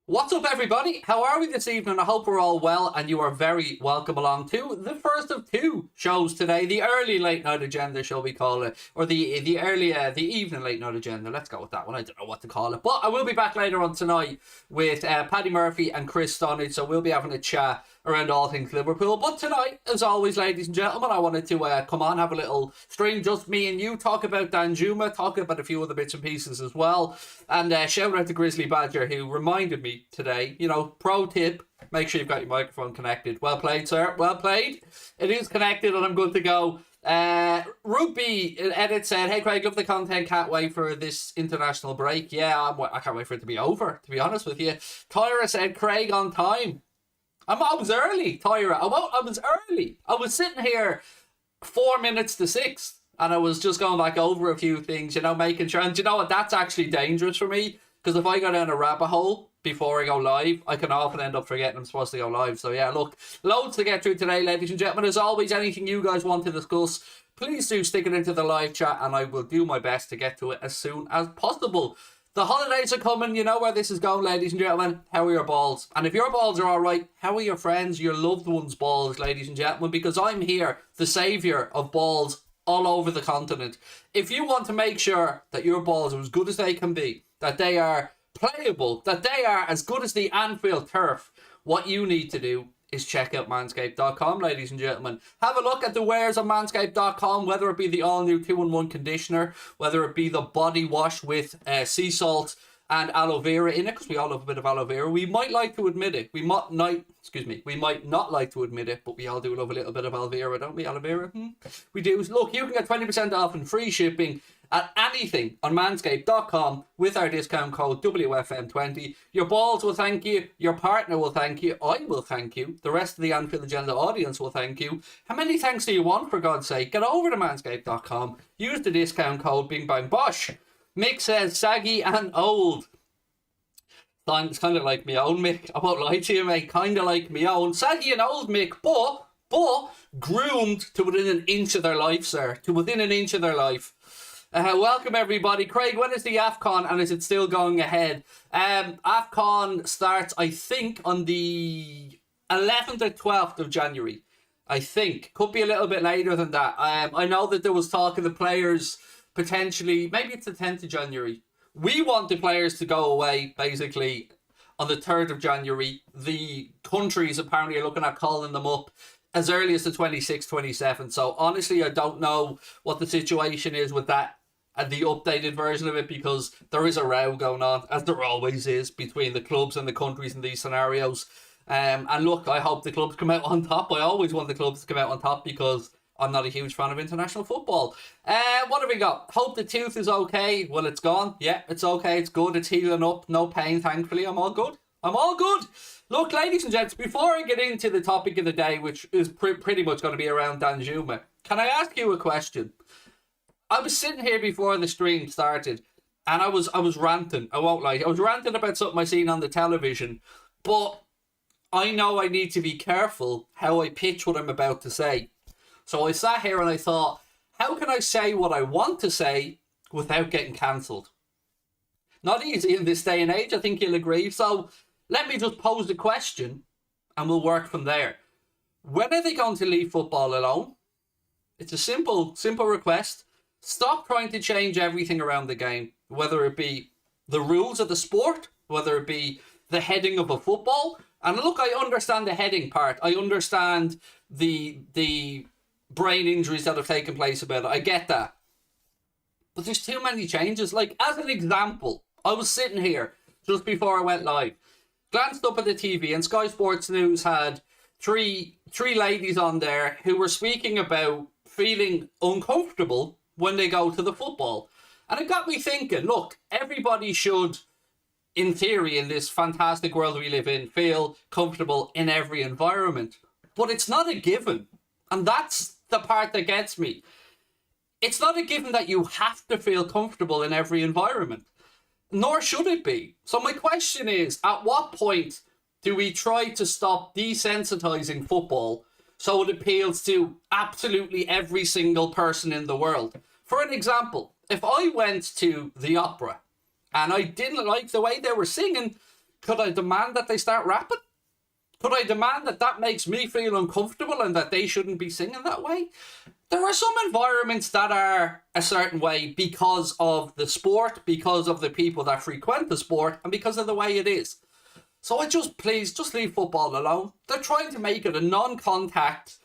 What's up, everybody? How are we this evening? I hope we're all well, and you are very welcome along to the first of two shows today, the early late night agenda, shall we call it, or the evening late night agenda. Let's go with that one. I don't know what to call it, but I will be back later on tonight with Paddy Murphy and Chris Stonage, so we'll be having a chat around all things Liverpool. But tonight, as always, ladies and gentlemen, I wanted to come on, have a little stream, just me and you, talk about DANJUMA, talk about a few other bits and pieces as well, and shout out to Grizzly Badger, who reminded me today, pro tip, make sure you've got your microphone connected. Well played, sir, well played. It is connected and I'm good to go. Rugby Edit said, hey Craig, love the content, can't wait for this international break. Yeah, I can't wait for it to be over, to be honest with you. Tyra said, Craig on time. I was early, Tyra. I was early. I was sitting here 4 minutes to 6, and I was just going back over a few things, making sure. And you know what? That's actually dangerous for me, because if I go down a rabbit hole before I go live, I can often end up forgetting I'm supposed to go live. So yeah, look, loads to get through today, ladies and gentlemen. As always, anything you guys want to discuss, please do stick it into the live chat, and I will do my best to get to it as soon as possible. The holidays are coming. You know where this is going, ladies and gentlemen. How are your balls? And if your balls are all right, how are your friends, your loved ones' balls, ladies and gentlemen? Because I'm here, the saviour of balls all over the continent. If you want to make sure that your balls are as good as they can be, that they are playable, that they are as good as the Anfield turf, what you need to do is check out manscaped.com, ladies and gentlemen. Have a look at the wares on manscaped.com, whether it be the all-new 2-in-1 conditioner, whether it be the body wash with sea salt and aloe vera in it, because we all love a bit of aloe vera. We might like to admit it. We might not like to admit it, but we all do love a little bit of aloe vera, don't we? Aloe vera? We do. Look, you can get 20% off and free shipping at anything on manscaped.com with our discount code WFM20. Your balls will thank you. Your partner will thank you. I will thank you. The rest of the Anfield Agenda audience will thank you. How many thanks do you want, for God's sake? Get over to manscaped.com. Use the discount code Bing Bang Bosh. Mick says, saggy and old. It's kind of like me own, Mick. I won't lie to you, mate. Kind of like me own. Saggy and old, Mick, but groomed to within an inch of their life, sir. To within an inch of their life. Welcome, everybody. Craig, when is the AFCON, and is it still going ahead? AFCON starts, I think, on the 11th or 12th of January. I think. Could be a little bit later than that. I know that there was talk of the players potentially, maybe it's the 10th of January. We want the players to go away, basically, on the 3rd of January. The countries apparently are looking at calling them up as early as the 26th, 27th. So honestly, I don't know what the situation is with that and the updated version of it, because there is a row going on, as there always is, between the clubs and the countries in these scenarios. And look, I hope the clubs come out on top. I always want the clubs to come out on top, because I'm not a huge fan of international football. What have we got? Hope the tooth is okay. Well, it's gone. Yeah, it's okay. It's good. It's healing up. No pain, thankfully. I'm all good. Look, ladies and gents, before I get into the topic of the day, which is pretty much going to be around DANJUMA, can I ask you a question? I was sitting here before the stream started, and I was ranting. I won't lie. I was ranting about something I seen on the television, but I know I need to be careful how I pitch what I'm about to say. So I sat here and I thought, how can I say what I want to say without getting cancelled? Not easy in this day and age, I think you'll agree. So let me just pose the question and we'll work from there. When are they going to leave football alone? It's a simple request. Stop trying to change everything around the game, whether it be the rules of the sport, whether it be the heading of a football. And look, I understand the heading part. I understand the brain injuries that have taken place about it. I get that. But there's too many changes. Like, as an example, I was sitting here just before I went live, glanced up at the TV, and Sky Sports News had three ladies on there who were speaking about feeling uncomfortable when they go to the football. And it got me thinking, look, everybody should, in theory, in this fantastic world we live in, feel comfortable in every environment. But it's not a given. And that's the part that gets me. It's not a given that you have to feel comfortable in every environment. Nor should it be. So my question is, at what point do we try to stop desensitizing football so it appeals to absolutely every single person in the world? For an example, if I went to the opera and I didn't like the way they were singing, Could I demand that they start rapping? Could I demand that that makes me feel uncomfortable and that they shouldn't be singing that way? There are some environments that are a certain way because of the sport, because of the people that frequent the sport, and because of the way it is. So please, just leave football alone. They're trying to make it a non-contact,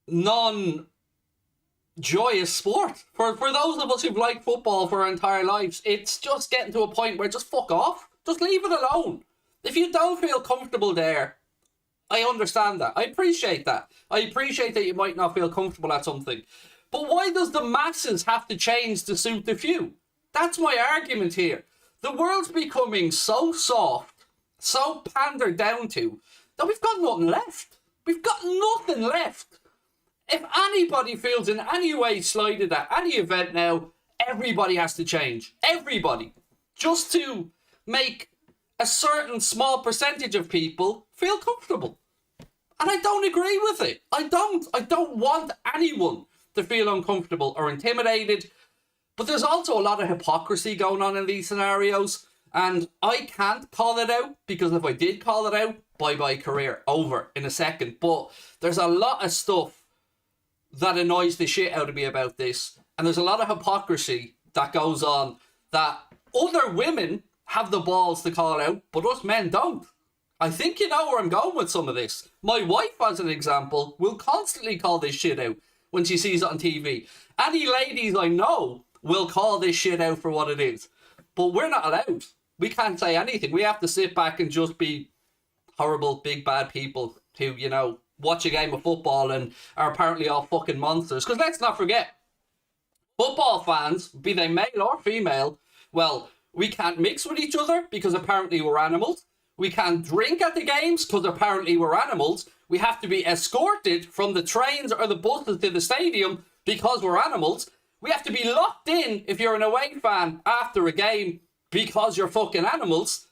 non-joyous sport. For those of us who've liked football for our entire lives, it's just getting to a point where just fuck off. Just leave it alone. If you don't feel comfortable there, I understand that. I appreciate that. I appreciate that you might not feel comfortable at something. But why does the masses have to change to suit the few? That's my argument here. The world's becoming so soft, so pandered down to, that we've got nothing left. We've got nothing left. If anybody feels in any way slighted at any event now, everybody has to change. Everybody. Just to make a certain small percentage of people feel comfortable. And I don't agree with it. I don't want anyone to feel uncomfortable or intimidated. But there's also a lot of hypocrisy going on in these scenarios. And I can't call it out, because if I did call it out, bye-bye career, over in a second. But there's a lot of stuff that annoys the shit out of me about this. And there's a lot of hypocrisy that goes on that other women have the balls to call out, but us men don't. I think you know where I'm going with some of this. My wife, as an example, will constantly call this shit out when she sees it on TV. Any ladies I know will call this shit out for what it is. But we're not allowed. We can't say anything. We have to sit back and just be horrible, big, bad people who, you know, watch a game of football and are apparently all fucking monsters. Because let's not forget, football fans, be they male or female, well, we can't mix with each other because apparently we're animals. We can't drink at the games because apparently we're animals. We have to be escorted from the trains or the buses to the stadium because we're animals. We have to be locked in if you're an away fan after a game because you're fucking animals.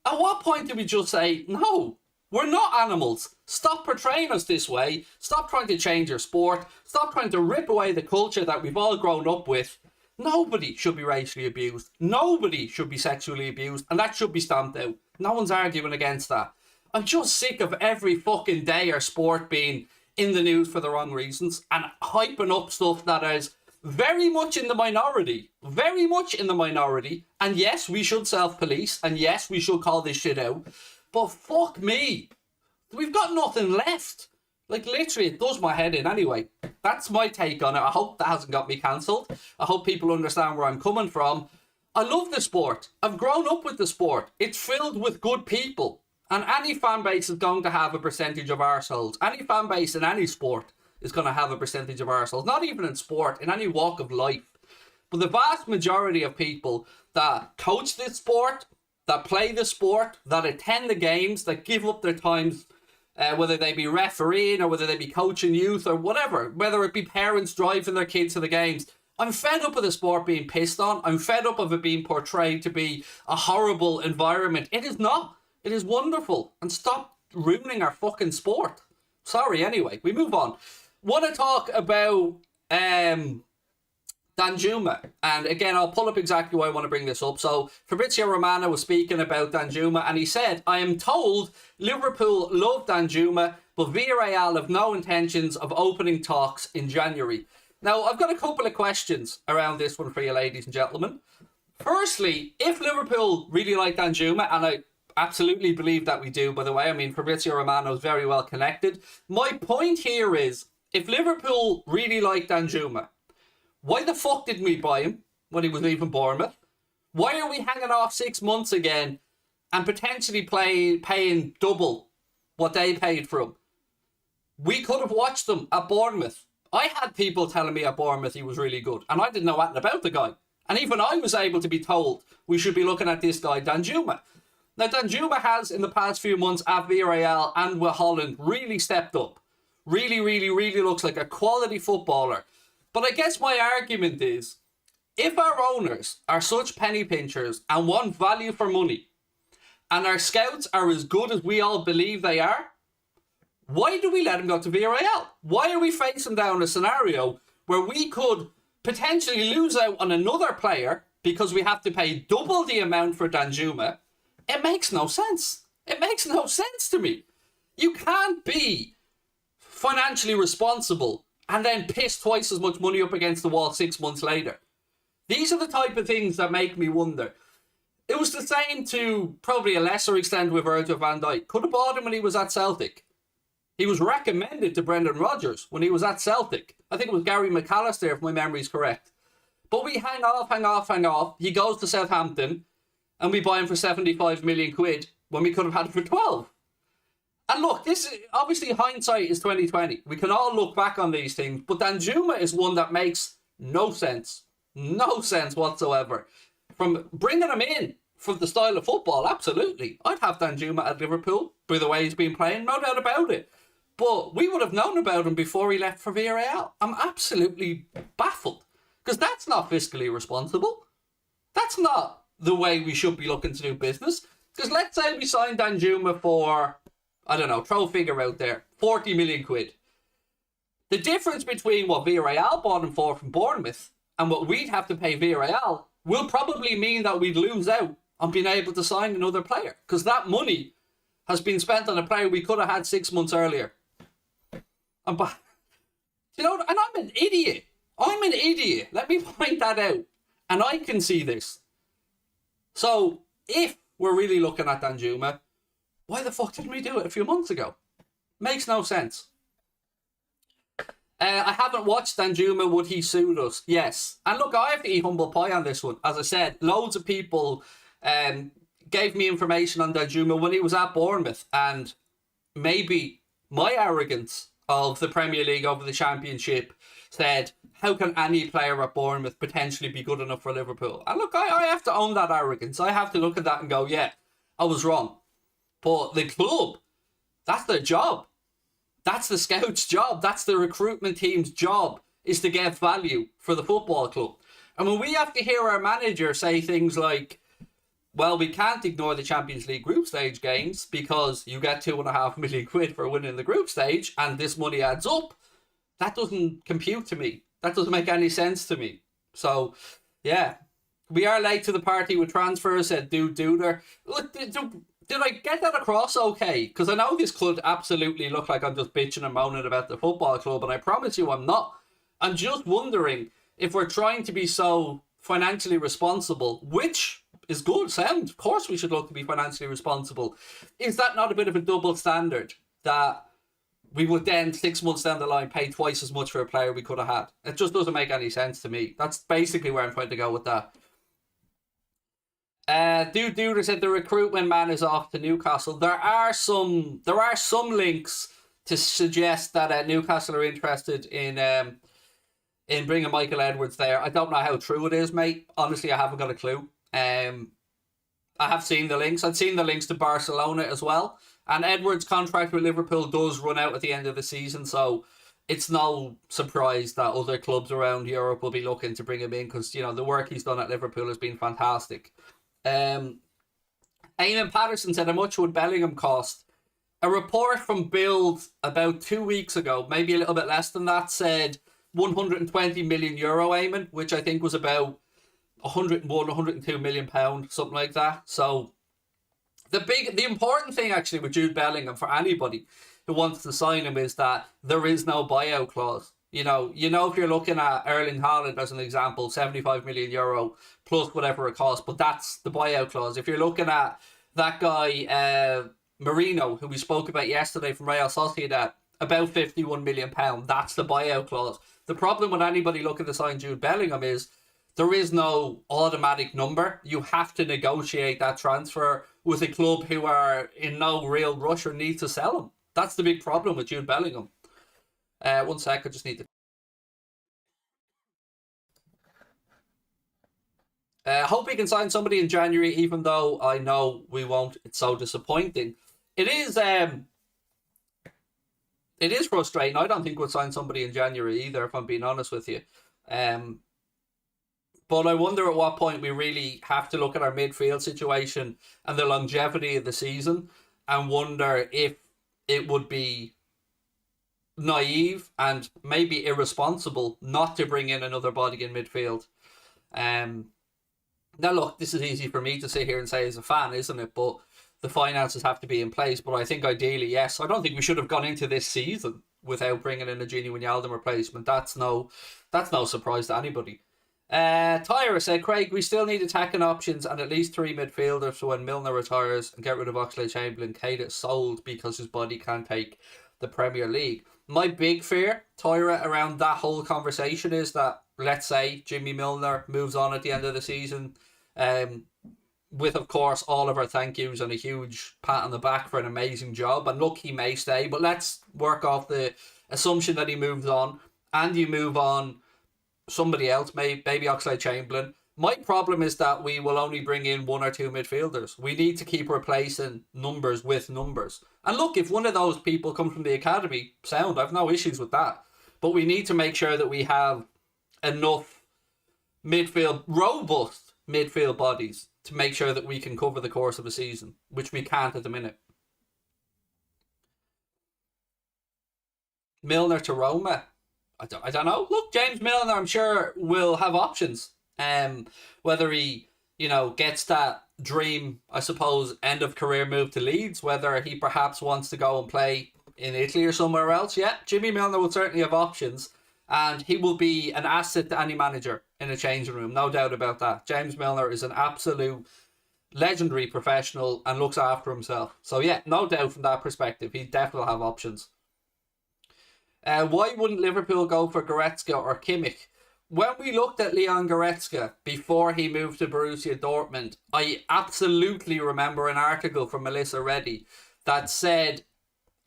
At what point do we just say, no, we're not animals. Stop portraying us this way. Stop trying to change your sport. Stop trying to rip away the culture that we've all grown up with. Nobody should be racially abused. Nobody should be sexually abused. And that should be stamped out. No one's arguing against that. I'm just sick of every fucking day our sport being in the news for the wrong reasons and hyping up stuff that is very much in the minority. Very much in the minority. And yes, we should self-police. And yes, we should call this shit out. But fuck me. We've got nothing left. Like, literally, it does my head in anyway. That's my take on it. I hope that hasn't got me cancelled. I hope people understand where I'm coming from. I love the sport. I've grown up with the sport. It's filled with good people. And any fan base is going to have a percentage of arseholes. Any fan base in any sport is going to have a percentage of arseholes. Not even in sport, in any walk of life. But the vast majority of people that coach this sport, that play the sport, that attend the games, that give up their times, whether they be refereeing or whether they be coaching youth or whatever, whether it be parents driving their kids to the games. I'm fed up of the sport being pissed on. I'm fed up of it being portrayed to be a horrible environment. It is not. It is wonderful. And stop ruining our fucking sport. Sorry, anyway. We move on. Want to talk about DANJUMA. And again, I'll pull up exactly why I want to bring this up. So Fabrizio Romano was speaking about DANJUMA and he said, I am told Liverpool love DANJUMA, but Villarreal have no intentions of opening talks in January. Now, I've got a couple of questions around this one for you, ladies and gentlemen. Firstly, if Liverpool really like DANJUMA, and I absolutely believe that we do, by the way, I mean, Fabrizio Romano is very well connected. My point here is, if Liverpool really like DANJUMA, why the fuck didn't we buy him when he was leaving Bournemouth? Why are we hanging off 6 months again and potentially paying double what they paid for him? We could have watched them at Bournemouth. I had people telling me at Bournemouth he was really good, and I didn't know anything about the guy. And even I was able to be told we should be looking at this guy, DANJUMA. Now, DANJUMA has, in the past few months at Villarreal and with Holland, really stepped up. Really looks like a quality footballer. But I guess my argument is, if our owners are such penny pinchers and want value for money, and our scouts are as good as we all believe they are, why do we let him go to Villarreal? Why are we facing down a scenario where we could potentially lose out on another player because we have to pay double the amount for DANJUMA, It makes no sense. It makes no sense to me. You can't be financially responsible and then piss twice as much money up against the wall 6 months later. These are the type of things that make me wonder. It was the same to probably a lesser extent with Virgil van Dijk. Could have bought him when he was at Celtic. He was recommended to Brendan Rodgers when he was at Celtic. I think it was Gary McAllister, if my memory is correct. But we hang off. He goes to Southampton and we buy him for 75 million quid when we could have had him for 12. And look, this is obviously hindsight is 2020. We can all look back on these things, but Danjuma is one that makes no sense. No sense whatsoever. From bringing him in for the style of football, absolutely. I'd have Danjuma at Liverpool, by the way he's been playing, no doubt about it. But we would have known about him before he left for Villarreal. I'm absolutely baffled. Because that's not fiscally responsible. That's not the way we should be looking to do business. Because let's say we signed Danjuma for, I don't know, throw a figure out there, 40 million quid. The difference between what Villarreal bought him for from Bournemouth and what we'd have to pay Villarreal will probably mean that we'd lose out on being able to sign another player. Because that money has been spent on a player we could have had 6 months earlier. And you know, and I'm an idiot. I'm an idiot. Let me point that out. And I can see this. So, if we're really looking at Danjuma, why the fuck didn't we do it a few months ago? Makes no sense. I haven't watched Danjuma. Would he suit us? Yes. And look, I have to eat humble pie on this one. As I said, loads of people gave me information on Danjuma when he was at Bournemouth. And maybe my arrogance of the Premier League over the Championship said, how can any player at Bournemouth potentially be good enough for Liverpool? And look, I have to own that arrogance. I have to look at that and go, yeah, I was wrong. But the club, that's their job. That's the scout's job. That's the recruitment team's job, is to get value for the football club. And when we have to hear our manager say things like, well, we can't ignore the Champions League group stage games because you get 2.5 million quid for winning the group stage and this money adds up, that doesn't compute to me. That doesn't make any sense to me. So, yeah. We are late to the party with transfers, said Dude Duder. Look, did I get that across okay? Because I know this could absolutely look like I'm just bitching and moaning about the football club, and I promise you I'm not. I'm just wondering if we're trying to be so financially responsible, which is good, sound. Of course we should look to be financially responsible. Is that not a bit of a double standard that we would then 6 months down the line pay twice as much for a player we could have had? It just doesn't make any sense to me. That's basically where I'm trying to go with that. Dude said the recruitment man is off to Newcastle. There are some links to suggest that Newcastle are interested in bringing Michael Edwards there. I don't know how true it is, mate. Honestly, I haven't got a clue. I have seen the links. I've seen the links to Barcelona as well. And Edwards' contract with Liverpool does run out at the end of the season, so it's no surprise that other clubs around Europe will be looking to bring him in because, you know, the work he's done at Liverpool has been fantastic. Eamon Patterson said, how much would Bellingham cost? A report from Build about 2 weeks ago, maybe a little bit less than that, said 120 million euro, Eamon, which I think was about 101, 102 million pound, something like that. So the important thing actually with Jude Bellingham for anybody who wants to sign him is that there is no buyout clause. You know, if you're looking at Erling Haaland as an example, 75 million euro plus whatever it costs, but that's the buyout clause. If you're looking at that guy, Marino, who we spoke about yesterday from Real Sociedad, about 51 million pound, that's the buyout clause. The problem with anybody looking to sign Jude Bellingham is there is no automatic number. You have to negotiate that transfer with a club who are in no real rush or need to sell him. That's the big problem with Jude Bellingham. 1 sec, I just need to... hope we can sign somebody in January, even though I know we won't. It's so disappointing. It is frustrating. I don't think we'll sign somebody in January either, if I'm being honest with you. But I wonder at what point we really have to look at our midfield situation and the longevity of the season and wonder if it would be naive and maybe irresponsible not to bring in another body in midfield. Now, look, this is easy for me to sit here and say as a fan, isn't it? But the finances have to be in place. But I think ideally, yes. I don't think we should have gone into this season without bringing in a Gini Wijnaldum replacement. That's no surprise to anybody. Tyra said, Craig, we still need attacking options and at least 3 midfielders for when Milner retires and get rid of Oxlade-Chamberlain. Keita sold because his body can't take the Premier League. My big fear, Tyra, around that whole conversation is that, let's say, Jimmy Milner moves on at the end of the season, with, of course, all of our thank yous and a huge pat on the back for an amazing job. And look, he may stay, but let's work off the assumption that he moves on, and you move on somebody else, maybe Oxlade-Chamberlain. My problem is that we will only bring in 1 or 2 midfielders. We need to keep replacing numbers with numbers. And look, if one of those people comes from the academy, sound, I've no issues with that. But we need to make sure that we have enough robust midfield bodies to make sure that we can cover the course of a season, which we can't at the minute. Milner to Roma. I don't know. Look, James Milner, I'm sure, will have options. Whether he, gets that dream, I suppose, end of career move to Leeds, whether he perhaps wants to go and play in Italy or somewhere else. Yeah, Jimmy Milner will certainly have options, and he will be an asset to any manager in a changing room, no doubt about that. James Milner is an absolute legendary professional and looks after himself. So yeah, no doubt from that perspective, he definitely have options. Why wouldn't Liverpool go for Goretzka or Kimmich? When we looked at Leon Goretzka before he moved to Borussia Dortmund, I absolutely remember an article from Melissa Reddy that said,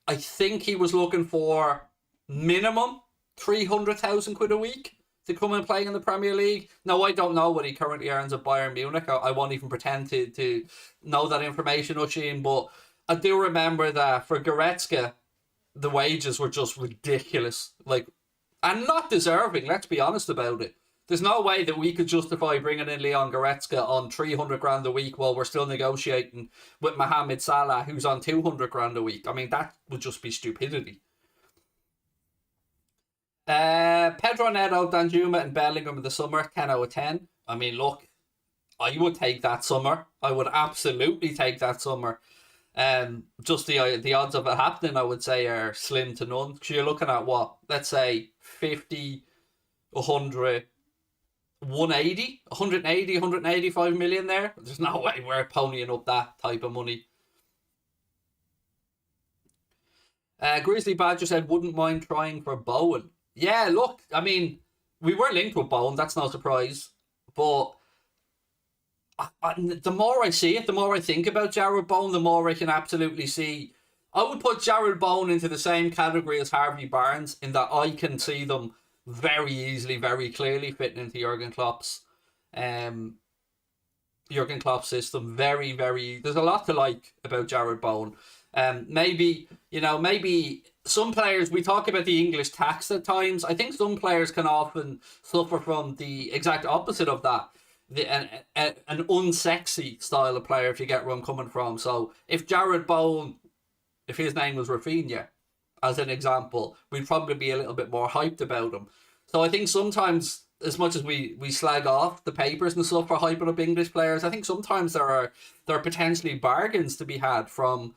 I think he was looking for minimum 300,000 quid a week to come and play in the Premier League. Now, I don't know what he currently earns at Bayern Munich. I won't even pretend to know that information, Oisin, but I do remember that for Goretzka, the wages were just ridiculous. And not deserving, let's be honest about it. There's no way that we could justify bringing in Leon Goretzka on 300 grand a week while we're still negotiating with Mohamed Salah, who's on 200 grand a week. I mean, that would just be stupidity. Pedro Neto, Danjuma and Bellingham in the summer, 10 out of 10. I mean, look, I would take that summer. I would absolutely take that summer. Just the odds of it happening, I would say, are slim to none. Because you're looking at what? Let's say 50, 100, 180, 180, 185 million there. There's no way we're ponying up that type of money. Grizzly Badger said, wouldn't mind trying for Bowen. Yeah, look, I mean, we were linked with Bowen, that's no surprise. But the more I see it, the more I think about Jarrod Bowen, the more I can absolutely see. I would put Jarrod Bowen into the same category as Harvey Barnes, in that I can see them very easily, very clearly fitting into Jurgen Klopp's system. Very, very. There's a lot to like about Jarrod Bowen. Maybe some players, we talk about the English tax at times. I think some players can often suffer from the exact opposite of that. An unsexy style of player, if you get where I'm coming from. So if Jarrod Bowen, if his name was Rafinha, as an example, we'd probably be a little bit more hyped about him. So I think sometimes, as much as we slag off the papers and stuff for hyping up English players, I think sometimes there are potentially bargains to be had from,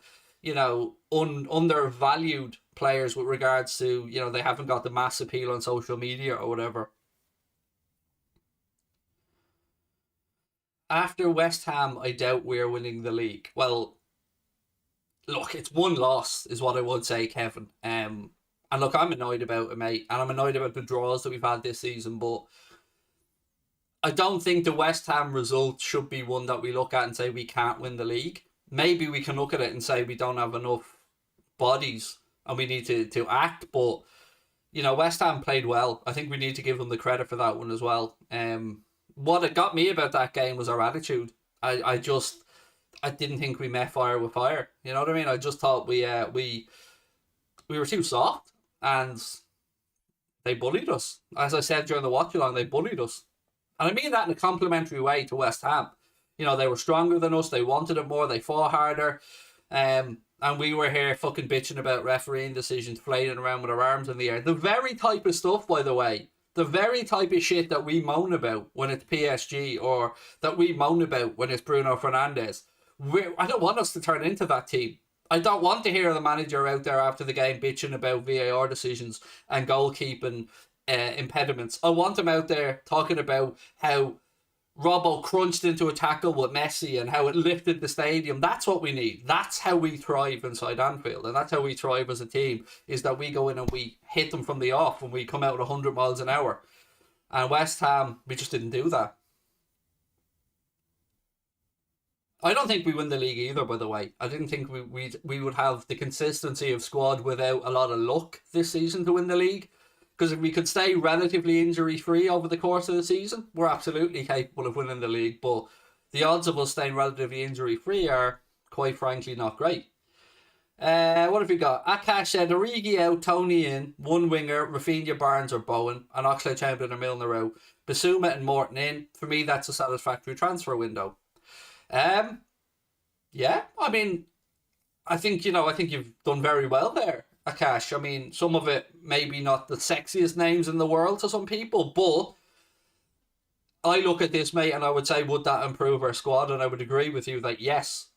undervalued players with regards to, they haven't got the mass appeal on social media or whatever. After West Ham, I doubt we're winning the league. Well, look, it's one loss is what I would say, Kevin. And look, I'm annoyed about it, mate. And I'm annoyed about the draws that we've had this season. But I don't think the West Ham result should be one that we look at and say we can't win the league. Maybe we can look at it and say we don't have enough bodies and we need to act. But, West Ham played well. I think we need to give them the credit for that one as well. What it got me about that game was our attitude. I didn't think we met fire with fire. You know what I mean? I just thought we were too soft and they bullied us. As I said during the watch along, they bullied us. And I mean that in a complimentary way to West Ham. They were stronger than us, they wanted it more, they fought harder. And we were here fucking bitching about refereeing decisions, flailing around with our arms in the air. The very type of stuff, by the way, The very type of shit that we moan about when it's PSG, or that we moan about when it's Bruno Fernandes. I don't want us to turn into that team. I don't want to hear the manager out there after the game bitching about VAR decisions and goalkeeping impediments. I want him out there talking about how Robbo crunched into a tackle with Messi and how it lifted the stadium. That's what we need. That's how we thrive inside Anfield, and that's how we thrive as a team, is that we go in and we hit them from the off when we come out at 100 miles an hour. And West Ham, we just didn't do that. I don't think we win the league either, by the way. I didn't think we would have the consistency of squad without a lot of luck this season to win the league. Because if we could stay relatively injury-free over the course of the season, we're absolutely capable of winning the league. But the odds of us staying relatively injury-free are, quite frankly, not great. What have we got? Akash said, Origi out, Tony in, one winger, Rafinha, Barnes or Bowen, and Oxlade-Chamberlain or Milner out. Basuma and Morton in. For me, that's a satisfactory transfer window. Yeah, I mean, I think you've done very well there, Akash. I mean, some of it maybe not the sexiest names in the world to some people, but I look at this, mate, and I would say, would that improve our squad? And I would agree with you that yes,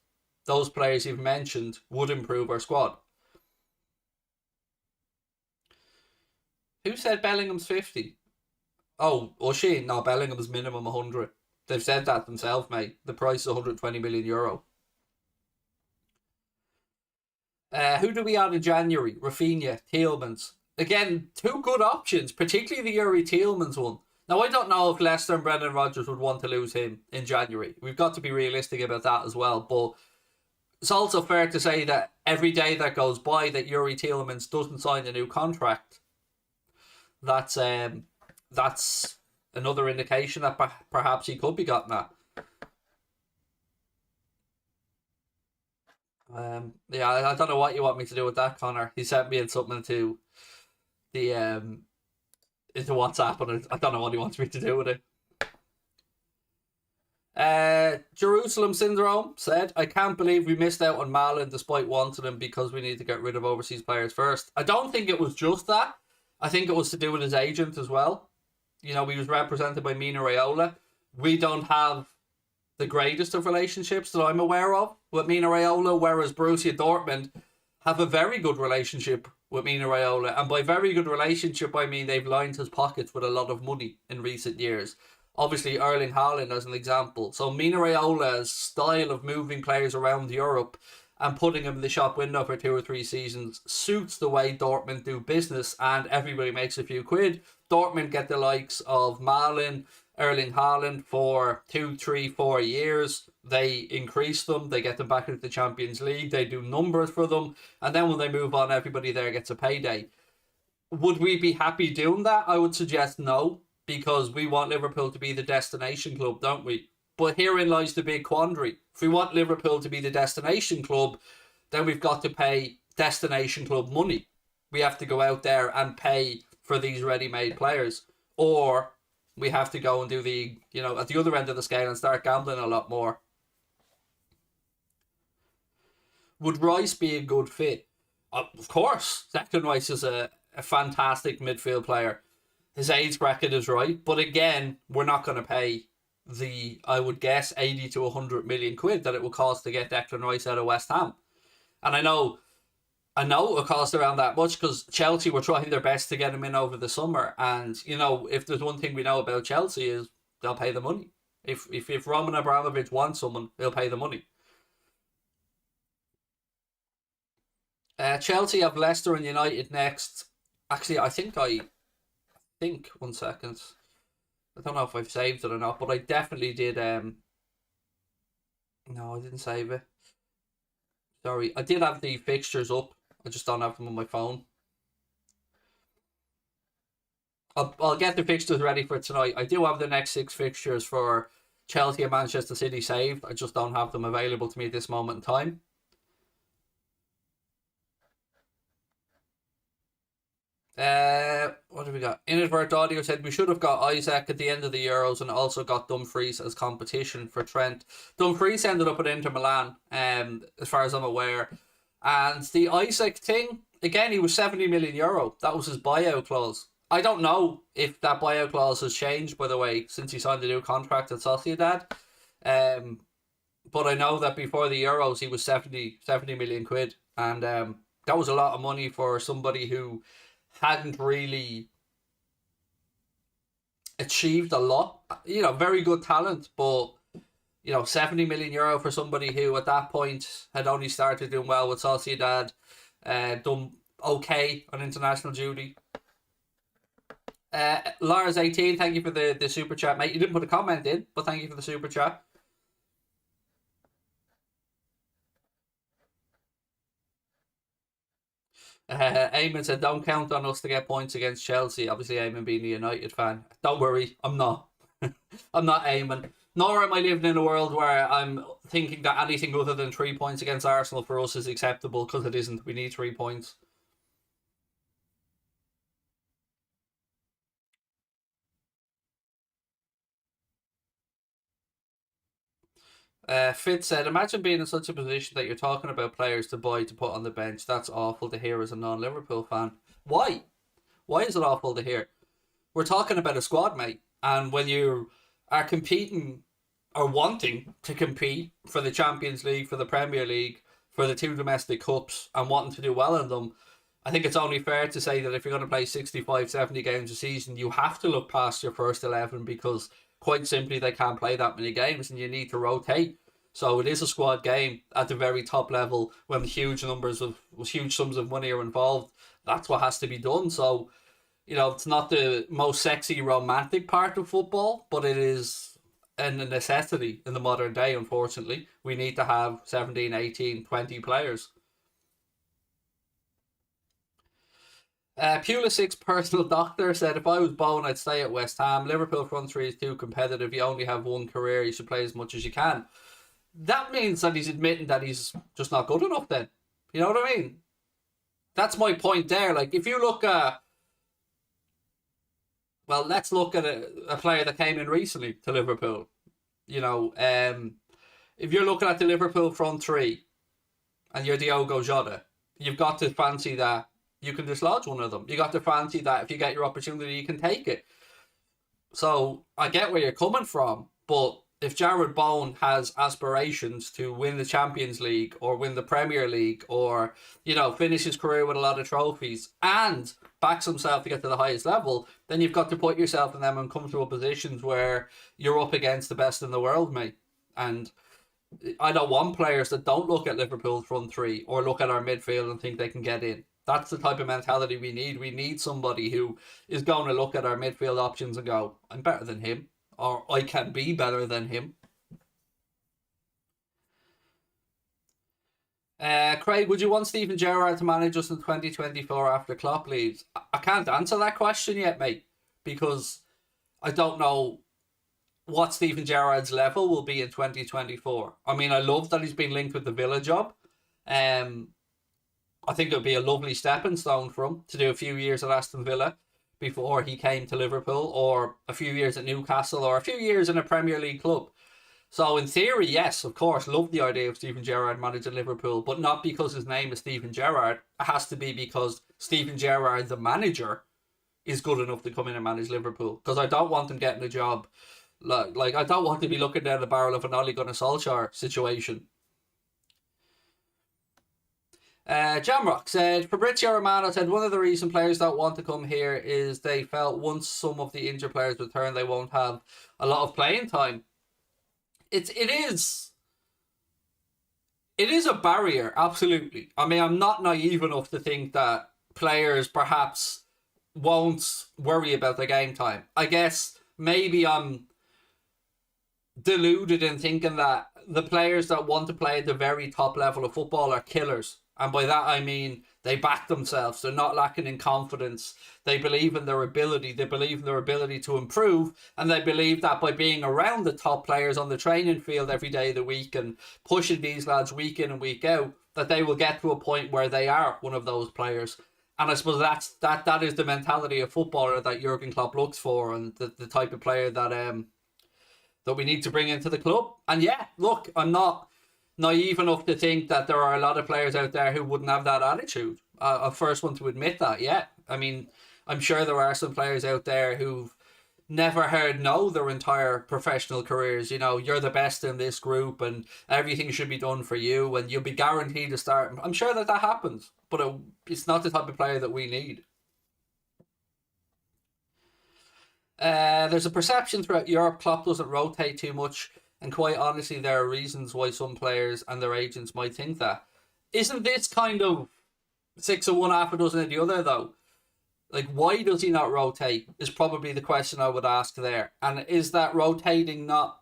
those players you've mentioned would improve our squad. Who said Bellingham's 50? Oh, O'Shea? No, Bellingham's minimum 100. They've said that themselves, mate. The price is 120 million euro. Who do we add in January? Rafinha, Tielemans. Again, two good options, particularly the Yuri Tielemans one. Now, I don't know if Leicester and Brendan Rodgers would want to lose him in January. We've got to be realistic about that as well. But it's also fair to say that every day that goes by that Yuri Tielemans doesn't sign a new contract, that's another indication that perhaps he could be gotten at. Yeah, I don't know what you want me to do with that, Connor. He sent me in something to the into WhatsApp, and I don't know what he wants me to do with it. Jerusalem Syndrome said, I can't believe we missed out on Malin despite wanting him because we need to get rid of overseas players first. I don't think it was just that. I think it was to do with his agent as well. You know, he was represented by Mina Raiola. We don't have the greatest of relationships that I'm aware of with Mina Raiola, whereas Borussia Dortmund have a very good relationship with Mina Raiola. And by very good relationship, I mean they've lined his pockets with a lot of money in recent years. Obviously, Erling Haaland as an example. So Mina Raiola's style of moving players around Europe and putting them in the shop window for 2 or 3 seasons suits the way Dortmund do business, and everybody makes a few quid. Dortmund get the likes of Malin, Erling Haaland for 2, 3, 4 years. They increase them. They get them back into the Champions League. They do numbers for them. And then when they move on, everybody there gets a payday. Would we be happy doing that? I would suggest no, because we want Liverpool to be the destination club, don't we? But herein lies the big quandary. If we want Liverpool to be the destination club, then we've got to pay destination club money. We have to go out there and pay for these ready-made players. Or we have to go and do the, at the other end of the scale and start gambling a lot more. Would Rice be a good fit? Of course. Declan Rice is a fantastic midfield player. His age bracket is right. But again, we're not going to pay I would guess, 80 to 100 million quid that it will cost to get Declan Rice out of West Ham. And I know it will cost around that much because Chelsea were trying their best to get him in over the summer. And, if there's one thing we know about Chelsea is they'll pay the money. If Roman Abramovich wants someone, he'll pay the money. Chelsea have Leicester and United next. Actually, I think, 1 second. I don't know if I've saved it or not, but I definitely did. No, I didn't save it. Sorry, I did have the fixtures up. I just don't have them on my phone. I'll get the fixtures ready for tonight. I do have the next 6 fixtures for Chelsea and Manchester City saved. I just don't have them available to me at this moment in time. What have we got? Inadvert Audio said we should have got Isaac at the end of the Euros and also got Dumfries as competition for Trent. Dumfries ended up at Inter Milan, as far as I'm aware. And the Isaac thing, again, he was 70 million euro. That was his buyout clause. I don't know if that buyout clause has changed, by the way, since he signed a new contract at Sociedad. Um, but I know that before the Euros, he was 70 million quid. And that was a lot of money for somebody who hadn't really achieved a lot. You know, very good talent, but, 70 million euro for somebody who at that point had only started doing well with Sociedad, done okay on international duty. Lars18, thank you for the super chat, mate. You didn't put a comment in, but thank you for the super chat. Eamon said, don't count on us to get points against Chelsea. Obviously, Eamon being a United fan. Don't worry, I'm not. I'm not Eamon. Nor am I living in a world where I'm thinking that anything other than 3 points against Arsenal for us is acceptable, because it isn't. We need 3 points. Fitz said, imagine being in such a position that you're talking about players to buy to put on the bench. That's awful to hear as a non-Liverpool fan. Why? Why is it awful to hear? We're talking about a squad, mate. And when you are competing or wanting to compete for the Champions League, for the Premier League, for the 2 domestic cups, and wanting to do well in them, I think it's only fair to say that if you're going to play 65, 70 games a season, you have to look past your first 11, because quite simply they can't play that many games and you need to rotate. So it is a squad game at the very top level when huge sums of money are involved. That's what has to be done. So, it's not the most sexy romantic part of football, but it is a necessity in the modern day, unfortunately. We need to have 17, 18, 20 players. Pulisic personal doctor said, if I was Bowen, I'd stay at West Ham. Liverpool front three is too competitive. You only have one career. You should play as much as you can. That means that he's admitting that he's just not good enough then. You know what I mean? That's my point there. Like, if you look at... Well, let's look at a player that came in recently to Liverpool. If you're looking at the Liverpool front three and you're Diogo Jota, you've got to fancy that you can dislodge one of them. You got to fancy that if you get your opportunity, you can take it. So I get where you're coming from, but if Jarrod Bowen has aspirations to win the Champions League or win the Premier League or, finish his career with a lot of trophies and backs himself to get to the highest level, then you've got to put yourself in them and come to a positions where you're up against the best in the world, mate. And I don't want players that don't look at Liverpool's front three or look at our midfield and think they can get in. That's the type of mentality we need. We need somebody who is going to look at our midfield options and go, I'm better than him, or I can be better than him. Craig, would you want Steven Gerrard to manage us in 2024 after Klopp leaves? I can't answer that question yet, mate, because I don't know what Steven Gerrard's level will be in 2024. I mean, I love that he's been linked with the Villa job. I think it would be a lovely stepping stone for him to do a few years at Aston Villa before he came to Liverpool, or a few years at Newcastle, or a few years in a Premier League club. So in theory, yes, of course, love the idea of Steven Gerrard managing Liverpool, but not because his name is Steven Gerrard. It has to be because Steven Gerrard, the manager, is good enough to come in and manage Liverpool. Because I don't want him getting a job. Like I don't want to be looking down the barrel of an Ole Gunnar Solskjaer situation. Jamrock said, Fabrizio Romano said, one of the reasons players don't want to come here is they felt once some of the injured players return, they won't have a lot of playing time. It is a barrier, absolutely. I mean, I'm not naive enough to think that players perhaps won't worry about their game time. I guess maybe I'm deluded in thinking that the players that want to play at the very top level of football are killers. And by that I mean they back themselves. They're not lacking in confidence. They believe in their ability. They believe in their ability to improve. And they believe that by being around the top players on the training field every day of the week and pushing these lads week in and week out, that they will get to a point where they are one of those players. And I suppose that is the mentality of footballer that Jurgen Klopp looks for, and the type of player that we need to bring into the club. And yeah, look, I'm not naive enough to think that there are a lot of players out there who wouldn't have that attitude. I'm first one to admit that, yeah. I mean, I'm sure there are some players out there who've never heard no their entire professional careers. You know, you're the best in this group and everything should be done for you and you'll be guaranteed to start. I'm sure that happens, but it's not the type of player that we need. There's a perception throughout Europe Klopp doesn't rotate too much, and quite honestly, there are reasons why some players and their agents might think that. Isn't this kind of 6 of one, half a dozen of the other, though? Like, why does he not rotate is probably the question I would ask there. And is that rotating not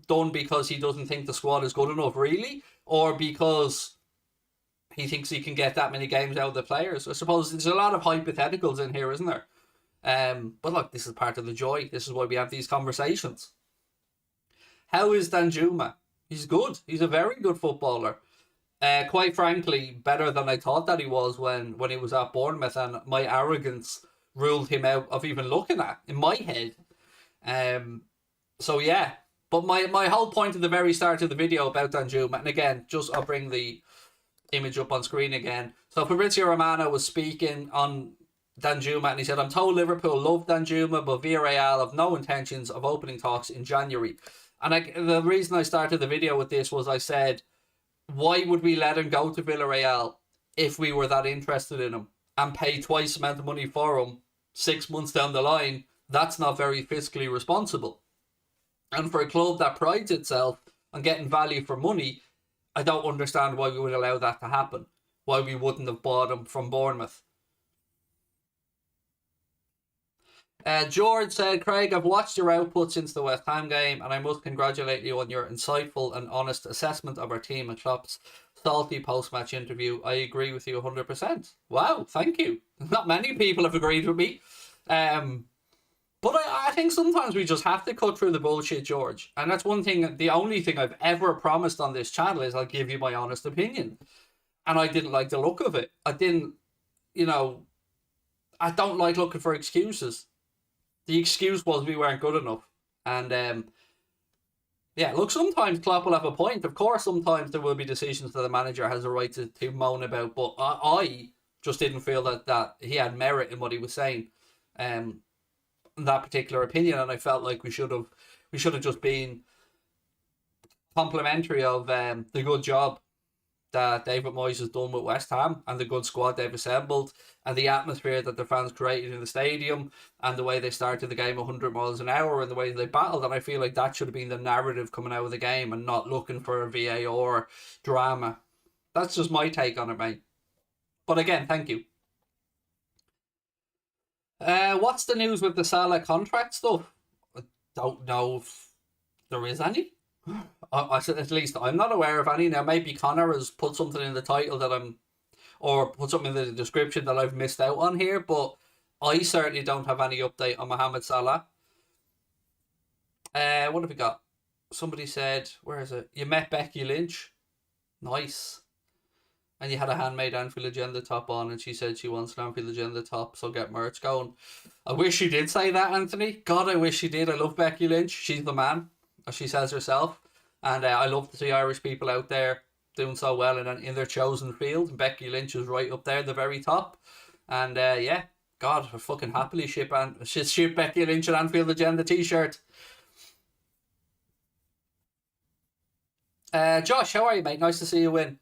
done because he doesn't think the squad is good enough, really? Or because he thinks he can get that many games out of the players? I suppose there's a lot of hypotheticals in here, isn't there? But look, this is part of the joy. This is why we have these conversations. How is Danjuma? He's good. He's a very good footballer. Quite frankly, better than I thought that he was when he was at Bournemouth, and my arrogance ruled him out of even looking at in my head. So yeah, but my whole point at the very start of the video about Danjuma, and again, I'll bring the image up on screen again. So Fabrizio Romano was speaking on Danjuma, and he said, "I'm told Liverpool love Danjuma, but Villarreal have no intentions of opening talks in January." And the reason I started the video with this was I said, why would we let him go to Villarreal if we were that interested in him and pay twice the amount of money for him 6 months down the line? That's not very fiscally responsible. And for a club that prides itself on getting value for money, I don't understand why we would allow that to happen. Why we wouldn't have bought him from Bournemouth. George said, "Craig, I've watched your output since the West Ham game, and I must congratulate you on your insightful and honest assessment of our team and Klopp's salty post-match interview. I agree with you 100%. Wow, thank you. Not many people have agreed with me. But I think sometimes we just have to cut through the bullshit, George. And that's one thing, the only thing I've ever promised on this channel is I'll give you my honest opinion. And I didn't like the look of it. I don't like looking for excuses. The excuse was we weren't good enough. And yeah, look, sometimes Klopp will have a point. Of course, sometimes there will be decisions that the manager has a right to moan about. But I just didn't feel that he had merit in what he was saying. That particular opinion, and I felt like we should have just been complimentary of the good job that David Moyes has done with West Ham and the good squad they've assembled and the atmosphere that the fans created in the stadium and the way they started the game 100 miles an hour and the way they battled. And I feel like that should have been the narrative coming out of the game and not looking for a VAR drama. That's just my take on it, mate. But again, thank you. What's the news with the Salah contract stuff? I don't know if there is any. At least I'm not aware of any. Now, maybe Connor has put something in the title or put something in the description that I've missed out on here, but I certainly don't have any update on Mohamed Salah. What have we got? Somebody said, where is it? You met Becky Lynch. Nice. And you had a handmade Anfield Agenda top on, and she said she wants an Anfield Agenda top, so get merch going. I wish she did say that, Anthony. God, I wish she did. I love Becky Lynch. She's the man, as she says herself. And I love to see Irish people out there doing so well in their chosen field. And Becky Lynch is right up there at the very top. And yeah, God, I fucking happily ship Becky Lynch an Anfield Agenda t-shirt. Josh, how are you, mate? Nice to see you win.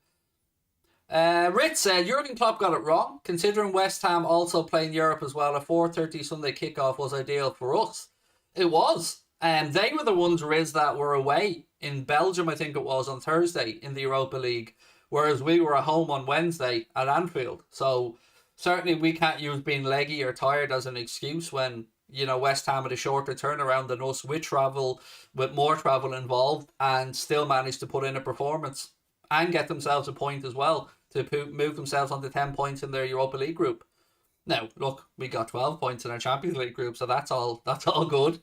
Ritz said, Jurgen Klopp got it wrong. Considering West Ham also playing Europe as well, a 4:30 Sunday kickoff was ideal for us. It was. They were the ones, Riz, that were away in Belgium, I think it was, on Thursday in the Europa League, whereas we were at home on Wednesday at Anfield. So certainly we can't use being leggy or tired as an excuse when, West Ham had a shorter turnaround than us with more travel involved, and still managed to put in a performance and get themselves a point as well to move themselves onto 10 points in their Europa League group. Now, look, we got 12 points in our Champions League group, so that's all good.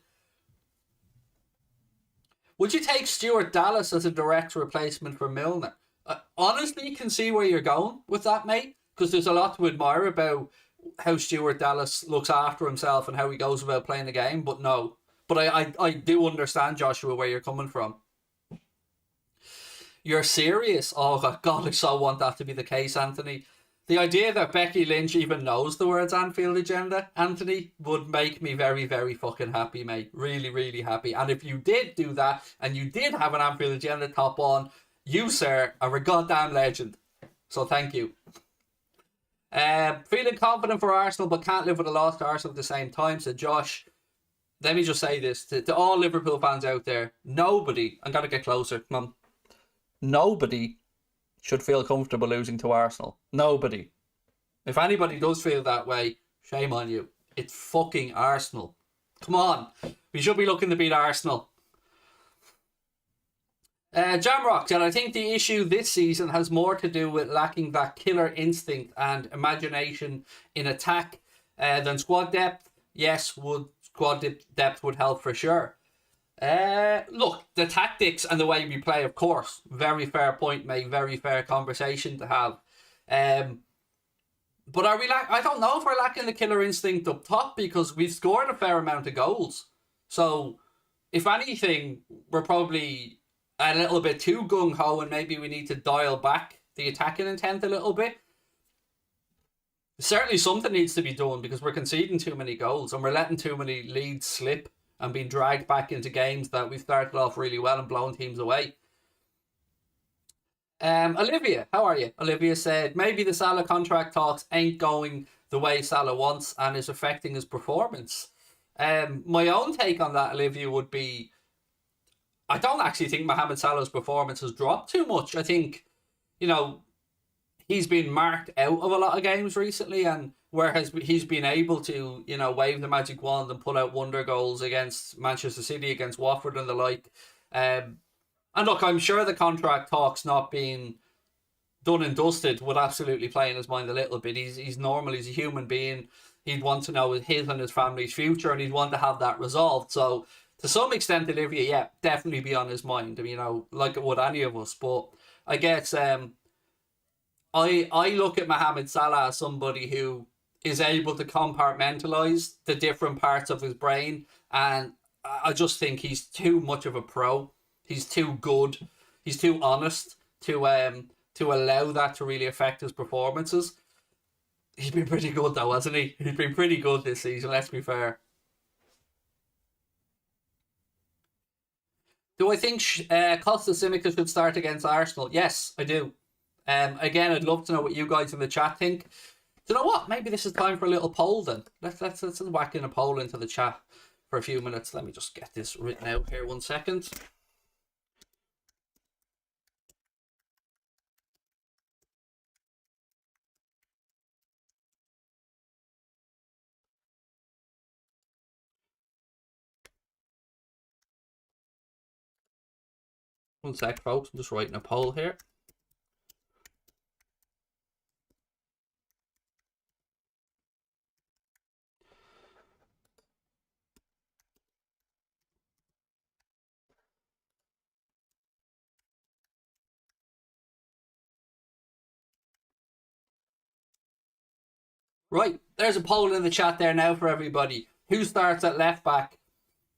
Would you take Stuart Dallas as a direct replacement for Milner? I honestly can see where you're going with that, mate, because there's a lot to admire about how Stuart Dallas looks after himself and how he goes about playing the game, but no. But I do understand, Joshua, where you're coming from. You're serious? Oh, God, I so want that to be the case, Anthony. The idea that Becky Lynch even knows the words Anfield agenda, Anthony, would make me very, very fucking happy, mate. Really, really happy. And if you did do that, and you did have an Anfield agenda top on, you, sir, are a goddamn legend. So thank you. Feeling confident for Arsenal, but can't live with a loss to Arsenal at the same time, said Josh. Let me just say this to all Liverpool fans out there. Nobody, I'm going to get closer, come on. Nobody should feel comfortable losing to Arsenal. Nobody. If anybody does feel that way, shame on you. It's fucking Arsenal. Come on. We should be looking to beat Arsenal. Jamrock said, I think the issue this season has more to do with lacking that killer instinct and imagination in attack than squad depth. Yes, squad depth would help for sure. Look, the tactics and the way we play, of course, very fair point, mate. Very fair conversation to have. But are we I don't know if we're lacking the killer instinct up top, because we've scored a fair amount of goals. So, if anything, we're probably a little bit too gung-ho, and maybe we need to dial back the attacking intent a little bit. Certainly something needs to be done, because we're conceding too many goals and we're letting too many leads slip and being dragged back into games that we started off really well and blown teams away. Olivia, how are you? Olivia said, maybe the Salah contract talks ain't going the way Salah wants and is affecting his performance. My own take on that, Olivia, would be, I don't actually think Mohamed Salah's performance has dropped too much. I think, you know, he's been marked out of a lot of games recently, and whereas he's been able to, you know, wave the magic wand and pull out wonder goals against Manchester City, against Watford and the like. And look, I'm sure the contract talks not being done and dusted would absolutely play in his mind a little bit. He's normal, he's a human being. He'd want to know his and his family's future, and he'd want to have that resolved. So, to some extent, Olivia, yeah, definitely be on his mind, you know, like it would any of us. But I guess I look at Mohamed Salah as somebody who is able to compartmentalise the different parts of his brain, and I just think he's too much of a pro. He's too good. He's too honest to allow that to really affect his performances. He's been pretty good though, hasn't he? He's been pretty good this season, let's be fair. Do I think Costa Simica should start against Arsenal? Yes, I do. Again, I'd love to know what you guys in the chat think. Do you know what? Maybe this is time for a little poll then. Let's whack in a poll into the chat for a few minutes. Let me just get this written out here 1 second. One sec, folks. I'm just writing a poll here. Right, there's a poll in the chat there now for everybody. Who starts at left back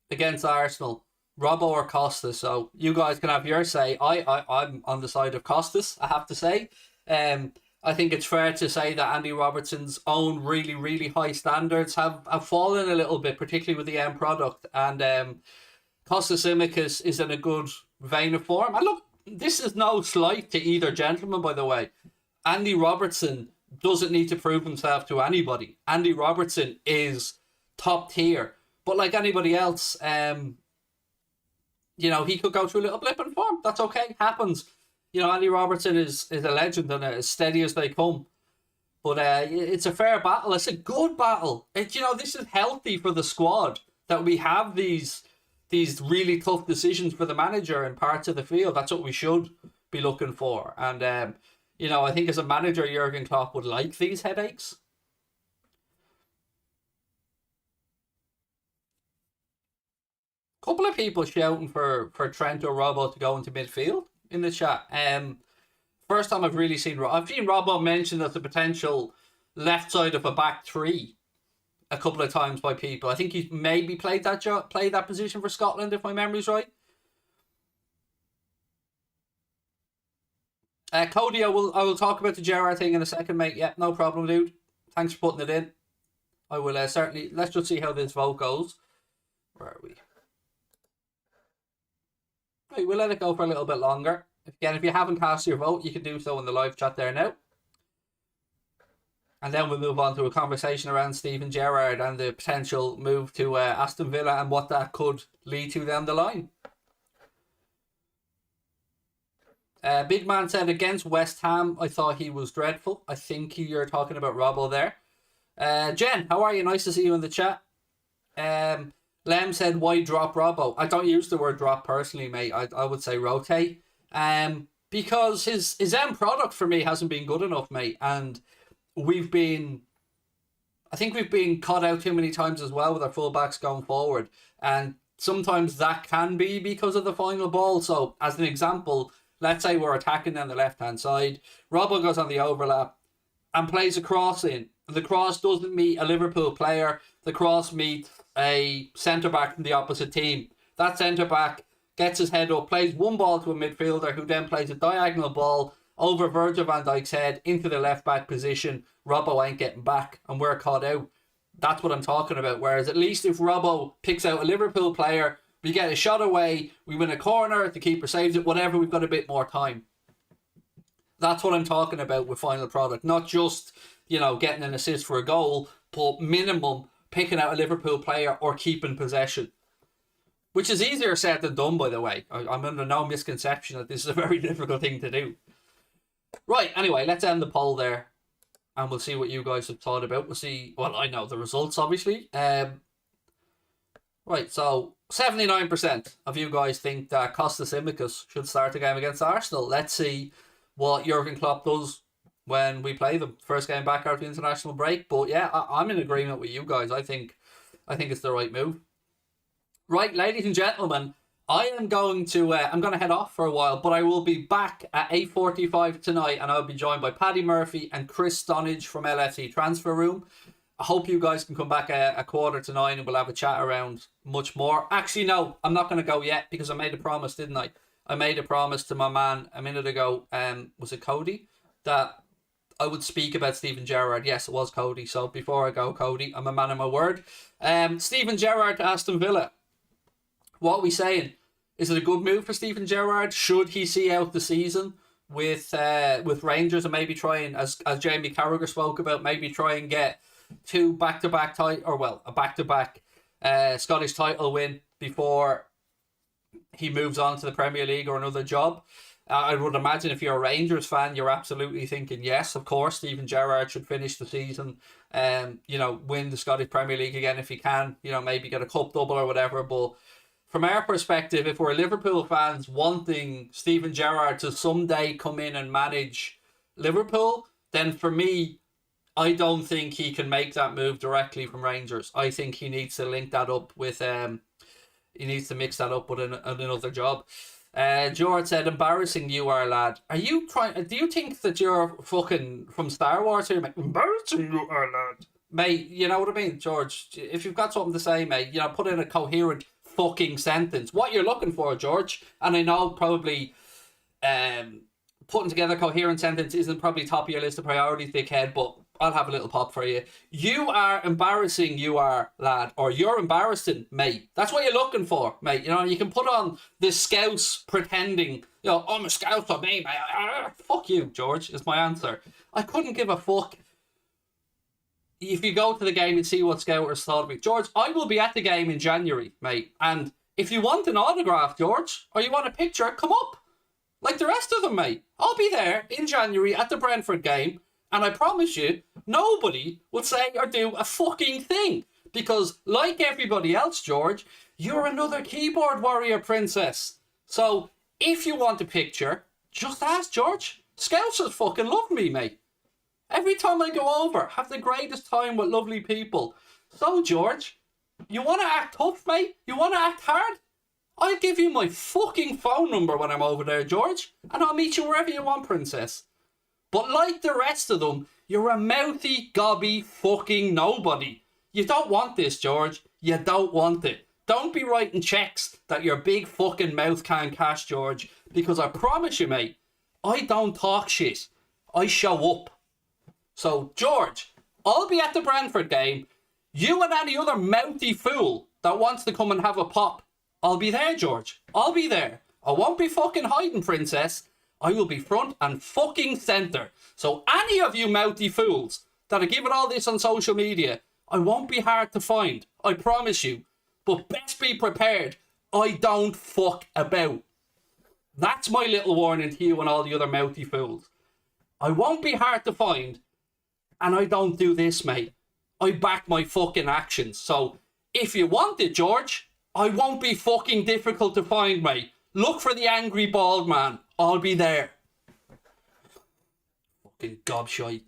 against Arsenal? Robbo or Costas? So you guys can have your say. I'm on the side of Costas, I have to say. I think it's fair to say that Andy Robertson's own really, really high standards have fallen a little bit, particularly with the end product. And Costas Simikas is in a good vein of form. And look, this is no slight to either gentleman, by the way. Andy Robertson doesn't need to prove himself to anybody. Andy Robertson is top tier. But like anybody else, you know, he could go through a little blip in form. That's okay. Happens. You know, Andy Robertson is a legend and as steady as they come. But it's a fair battle. It's a good battle. You know, this is healthy for the squad that we have these really tough decisions for the manager in parts of the field. That's what we should be looking for. And, you know, I think as a manager, Jurgen Klopp would like these headaches. Couple of people shouting for Trent or Robbo to go into midfield in the chat. First time I've really seen I've seen Robbo mentioned as a potential left side of a back three a couple of times by people. I think he's maybe played that position for Scotland, if my memory's right. Cody, I will talk about the Gerrard thing in a second, mate. Yeah, no problem, dude. Thanks for putting it in. I will certainly... Let's just see how this vote goes. Where are we? Right, we'll let it go for a little bit longer. Again, if you haven't cast your vote, you can do so in the live chat there now. And then we'll move on to a conversation around Steven Gerrard and the potential move to Aston Villa and what that could lead to down the line. Big Man said, against West Ham, I thought he was dreadful. I think you're talking about Robbo there. Jen, how are you? Nice to see you in the chat. Lem said, why drop Robbo? I don't use the word drop personally, mate. I would say rotate. Because his end product for me hasn't been good enough, mate. And I think we've been caught out too many times as well with our fullbacks going forward. And sometimes that can be because of the final ball. So, as an example, let's say we're attacking down the left-hand side. Robbo goes on the overlap and plays a cross in. The cross doesn't meet a Liverpool player. The cross meets a centre-back from the opposite team. That centre-back gets his head up, plays one ball to a midfielder who then plays a diagonal ball over Virgil van Dijk's head into the left-back position. Robbo ain't getting back and we're caught out. That's what I'm talking about. Whereas at least if Robbo picks out a Liverpool player, we get a shot away, we win a corner, the keeper saves it, whatever, we've got a bit more time. That's what I'm talking about with final product. Not just, getting an assist for a goal, but minimum picking out a Liverpool player or keeping possession. Which is easier said than done, by the way. I'm under no misconception that this is a very difficult thing to do. Right, anyway, let's end the poll there. And we'll see what you guys have thought about. We'll see, well, I know the results, obviously. Right, so 79% of you guys think that Kostas Tsimikas should start the game against Arsenal. Let's see what Jurgen Klopp does when we play them. First game back after the international break. But yeah, I'm in agreement with you guys. I think it's the right move. Right, ladies and gentlemen, I am going to head off for a while, but I will be back at 8:45 tonight, and I'll be joined by Paddy Murphy and Chris Stonage from LFC Transfer Room. I hope you guys can come back at 8:45 and we'll have a chat around much more. Actually, no, I'm not going to go yet because I made a promise, didn't I? I made a promise to my man a minute ago, was it Cody? That I would speak about Steven Gerrard. Yes, it was Cody. So before I go, Cody, I'm a man of my word. Steven Gerrard to Aston Villa. What are we saying? Is it a good move for Steven Gerrard? Should he see out the season with Rangers and maybe try and, as Jamie Carragher spoke about, maybe try and get two back-to-back a back-to-back Scottish title win before he moves on to the Premier League or another job? I would imagine if you're a Rangers fan, you're absolutely thinking, yes, of course, Steven Gerrard should finish the season, win the Scottish Premier League again if he can, maybe get a cup double or whatever. But from our perspective, if we're Liverpool fans wanting Steven Gerrard to someday come in and manage Liverpool, then for me, I don't think he can make that move directly from Rangers. I think he needs to link that up with, he needs to mix that up with another job. George said, embarrassing you are, lad. Are you do you think that you're fucking from Star Wars here, mate? Embarrassing you are, lad. Mate, you know what I mean, George? If you've got something to say, mate, put in a coherent fucking sentence. What you're looking for, George, and I know probably putting together a coherent sentence isn't probably top of your list of priorities, dickhead, but I'll have a little pop for you. You are embarrassing, you are, lad, or you're embarrassing, mate. That's what you're looking for, mate. You can put on this scouse pretending, I'm a scouse for me, mate. Fuck you, George, is my answer. I couldn't give a fuck if you go to the game and see what Scouters thought of me. George, I will be at the game in January, mate. And if you want an autograph, George, or you want a picture, come up. Like the rest of them, mate. I'll be there in January at the Brentford game. And I promise you, nobody will say or do a fucking thing. Because like everybody else, George, you're another keyboard warrior princess. So if you want a picture, just ask George. Scousers fucking love me, mate. Every time I go over, have the greatest time with lovely people. So, George, you want to act tough, mate? You want to act hard? I'll give you my fucking phone number when I'm over there, George. And I'll meet you wherever you want, princess. But like the rest of them, you're a mouthy, gobby, fucking nobody. You don't want this, George. You don't want it. Don't be writing checks that your big fucking mouth can't cash, George. Because I promise you, mate, I don't talk shit. I show up. So, George, I'll be at the Brentford game. You and any other mouthy fool that wants to come and have a pop, I'll be there, George. I'll be there. I won't be fucking hiding, princess. I will be front and fucking centre. So any of you mouthy fools that are giving all this on social media, I won't be hard to find. I promise you. But best be prepared. I don't fuck about. That's my little warning to you and all the other mouthy fools. I won't be hard to find. And I don't do this, mate. I back my fucking actions. So if you want it, George, I won't be fucking difficult to find, mate. Look for the angry bald man. I'll be there. Fucking gobshite.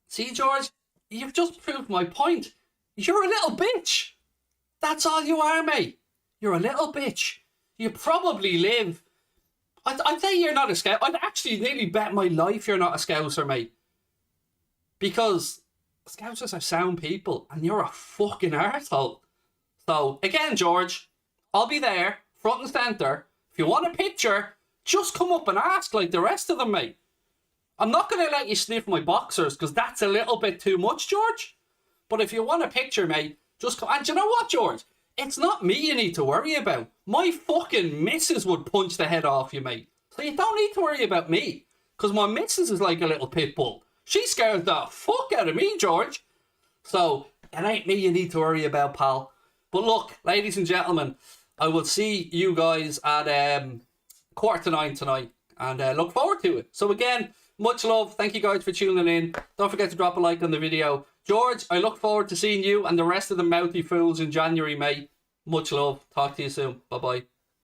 See, George, you've just proved my point. You're a little bitch. That's all you are, mate. You're a little bitch. You probably live... I'd say you're not a scout. I'd actually nearly bet my life you're not a scouser, mate. Because scousers are sound people and you're a fucking arsehole. So, again, George, I'll be there, front and centre. If you want a picture, just come up and ask like the rest of them, mate. I'm not going to let you sniff my boxers because that's a little bit too much, George. But if you want a picture, mate, just come. And you know what, George? It's not me you need to worry about. My fucking missus would punch the head off you, mate. So you don't need to worry about me. Because my missus is like a little pit bull. She scares the fuck out of me, George. So it ain't me you need to worry about, pal. But look, ladies and gentlemen, I will see you guys at 9:15 tonight. And look forward to it. So again, much love. Thank you guys for tuning in. Don't forget to drop a like on the video. George, I look forward to seeing you and the rest of the mouthy fools in January, mate. Much love. Talk to you soon. Bye-bye.